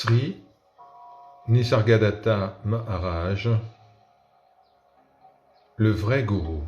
Sri Nisargadatta Maharaj, le vrai gourou.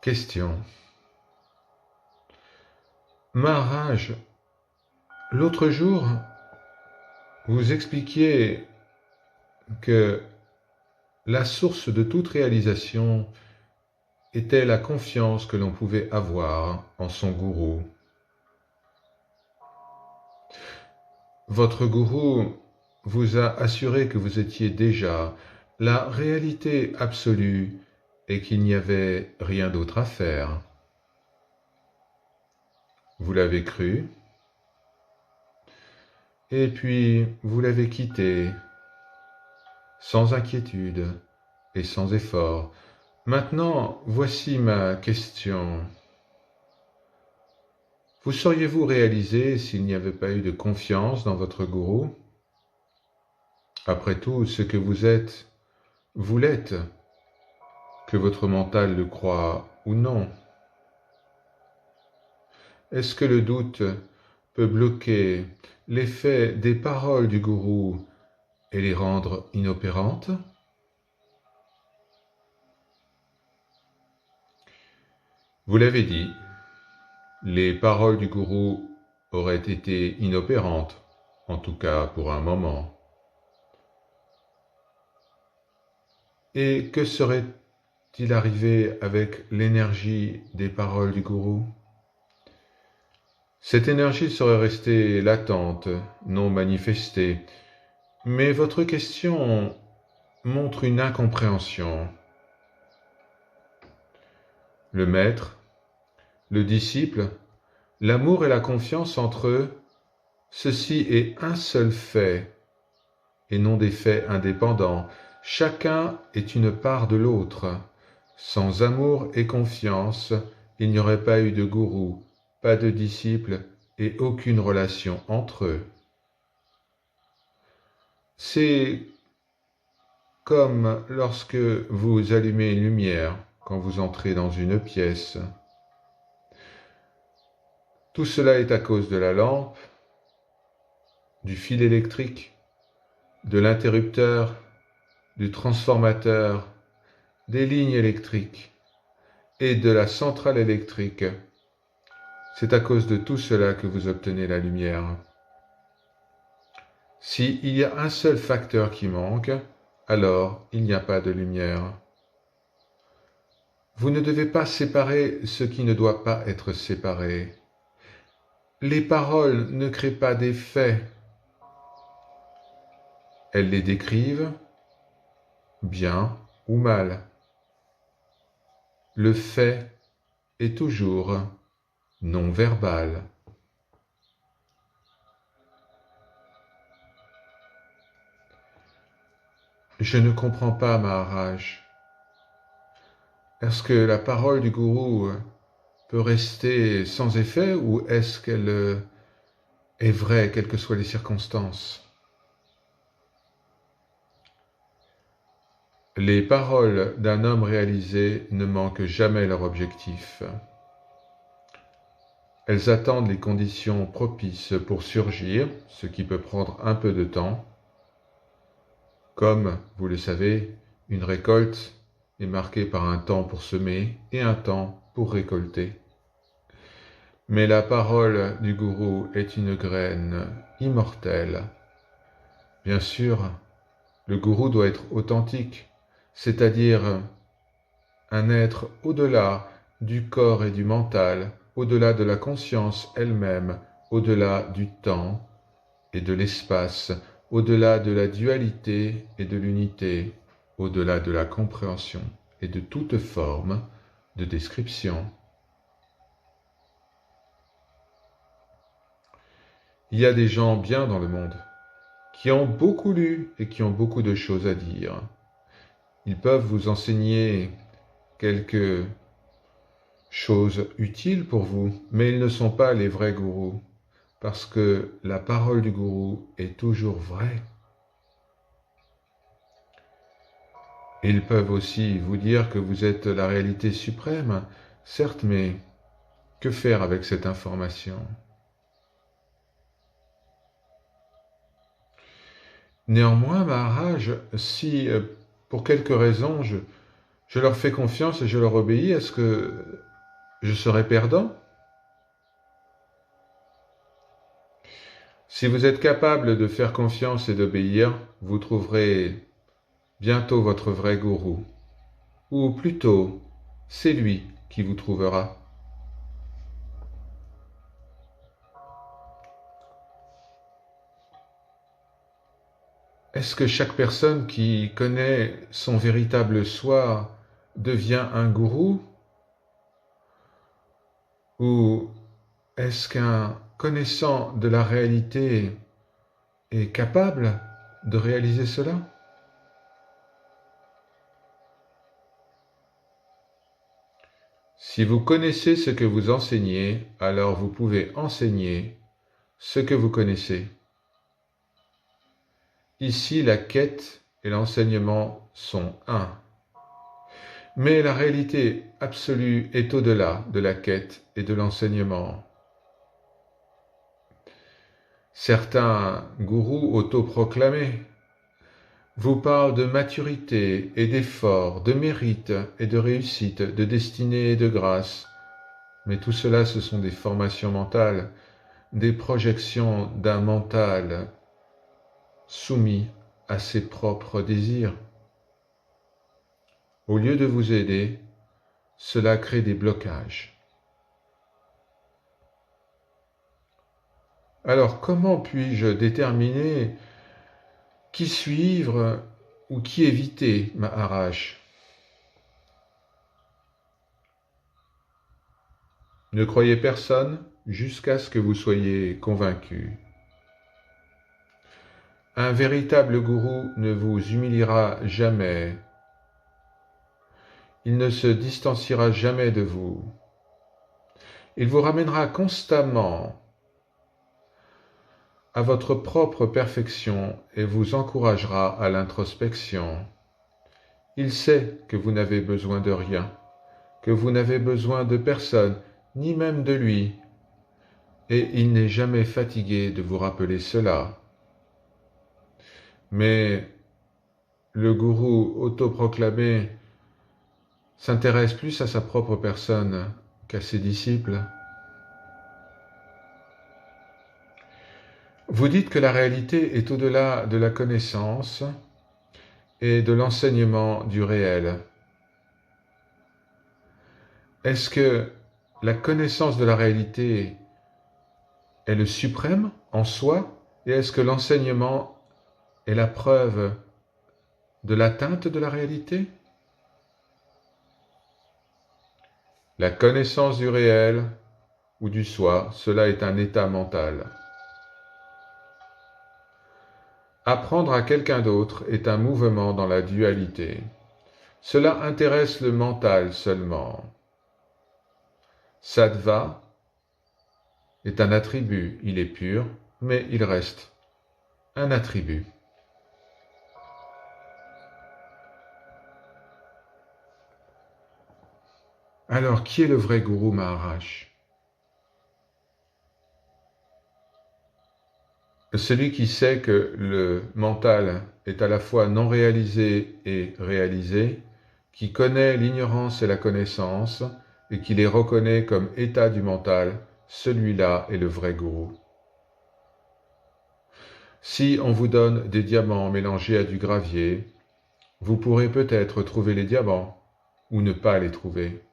Question. Maharaj, l'autre jour, vous expliquiez que la source de toute réalisation était la confiance que l'on pouvait avoir en son gourou. Votre gourou vous a assuré que vous étiez déjà la réalité absolue et qu'il n'y avait rien d'autre à faire. Vous l'avez cru, et puis vous l'avez quitté, sans inquiétude et sans effort. Maintenant, voici ma question. Vous sauriez-vous réaliser s'il n'y avait pas eu de confiance dans votre gourou? Après tout, ce que vous êtes, vous l'êtes, que votre mental le croit ou non. Est-ce que le doute peut bloquer l'effet des paroles du gourou et les rendre inopérantes? Vous l'avez dit, les paroles du gourou auraient été inopérantes, en tout cas pour un moment. Et que serait-il arrivé avec l'énergie des paroles du gourou? Cette énergie serait restée latente, non manifestée, mais votre question montre une incompréhension. Le maître, le disciple, l'amour et la confiance entre eux, ceci est un seul fait, et non des faits indépendants. Chacun est une part de l'autre. Sans amour et confiance, il n'y aurait pas eu de gourou, pas de disciple et aucune relation entre eux. C'est comme lorsque vous allumez une lumière quand vous entrez dans une pièce. Tout cela est à cause de la lampe, du fil électrique, de l'interrupteur, du transformateur, des lignes électriques et de la centrale électrique. C'est à cause de tout cela que vous obtenez la lumière. S'il y a un seul facteur qui manque, alors il n'y a pas de lumière. Vous ne devez pas séparer ce qui ne doit pas être séparé. Les paroles ne créent pas des faits. Elles les décrivent, bien ou mal. Le fait est toujours non verbal. Je ne comprends pas, Maharaj. Est-ce que la parole du gourou peut rester sans effet ou est-ce qu'elle est vraie, quelles que soient les circonstances? Les paroles d'un homme réalisé ne manquent jamais leur objectif. Elles attendent les conditions propices pour surgir, ce qui peut prendre un peu de temps. Comme, vous le savez, une récolte est marquée par un temps pour semer et un temps pour récolter. Mais la parole du gourou est une graine immortelle. Bien sûr, le gourou doit être authentique, c'est-à-dire un être au-delà du corps et du mental, au-delà de la conscience elle-même, au-delà du temps et de l'espace, au-delà de la dualité et de l'unité, au-delà de la compréhension et de toute forme de description. Il y a des gens bien dans le monde, qui ont beaucoup lu et qui ont beaucoup de choses à dire. Ils peuvent vous enseigner quelques choses utiles pour vous, mais ils ne sont pas les vrais gourous, parce que la parole du gourou est toujours vraie. Ils peuvent aussi vous dire que vous êtes la réalité suprême, Certes, mais que faire avec cette information? Néanmoins, Maharaj, si pour quelque raison je leur fais confiance et je leur obéis, est-ce que je serai perdant? Si vous êtes capable de faire confiance et d'obéir, vous trouverez bientôt votre vrai gourou. Ou plutôt, c'est lui qui vous trouvera. Est-ce que chaque personne qui connaît son véritable soi devient un gourou? Ou est-ce qu'un connaissant de la réalité est capable de réaliser cela? Si vous connaissez ce que vous enseignez, alors vous pouvez enseigner ce que vous connaissez. Ici, la quête et l'enseignement sont un. Mais la réalité absolue est au-delà de la quête et de l'enseignement. Certains gourous autoproclamés vous parlent de maturité et d'effort, de mérite et de réussite, de destinée et de grâce. Mais tout cela, ce sont des formations mentales, des projections d'un mental soumis à ses propres désirs. Au lieu de vous aider, cela crée des blocages. Alors, comment puis-je déterminer qui suivre ou qui éviter, Maharaj? Ne croyez personne jusqu'à ce que vous soyez convaincu. Un véritable gourou ne vous humiliera jamais. Il ne se distanciera jamais de vous. Il vous ramènera constamment à votre propre perfection et vous encouragera à l'introspection. Il sait que vous n'avez besoin de rien, que vous n'avez besoin de personne, ni même de lui, et il n'est jamais fatigué de vous rappeler cela. Mais le gourou autoproclamé s'intéresse plus à sa propre personne qu'à ses disciples. Vous dites que la réalité est au-delà de la connaissance et de l'enseignement du réel. Est-ce que la connaissance de la réalité est le suprême en soi, et est-ce que l'enseignement est la preuve de l'atteinte de la réalité? La connaissance du réel ou du soi, cela est un état mental. Apprendre à quelqu'un d'autre est un mouvement dans la dualité. Cela intéresse le mental seulement. Sattva est un attribut, il est pur, mais il reste un attribut. Alors, qui est le vrai gourou Maharaj? Celui qui sait que le mental est à la fois non réalisé et réalisé, qui connaît l'ignorance et la connaissance, et qui les reconnaît comme état du mental, celui-là est le vrai gourou. Si on vous donne des diamants mélangés à du gravier, vous pourrez peut-être trouver les diamants ou ne pas les trouver.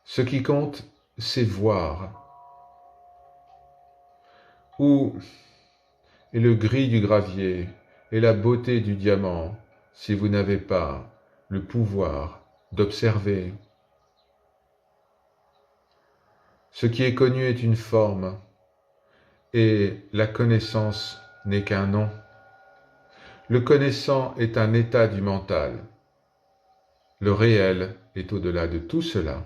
Ce qui compte, c'est voir. Où est le gris du gravier et la beauté du diamant si vous n'avez pas le pouvoir d'observer? Ce qui est connu est une forme, et la connaissance n'est qu'un nom. Le connaissant est un état du mental. Le réel est au-delà de tout cela.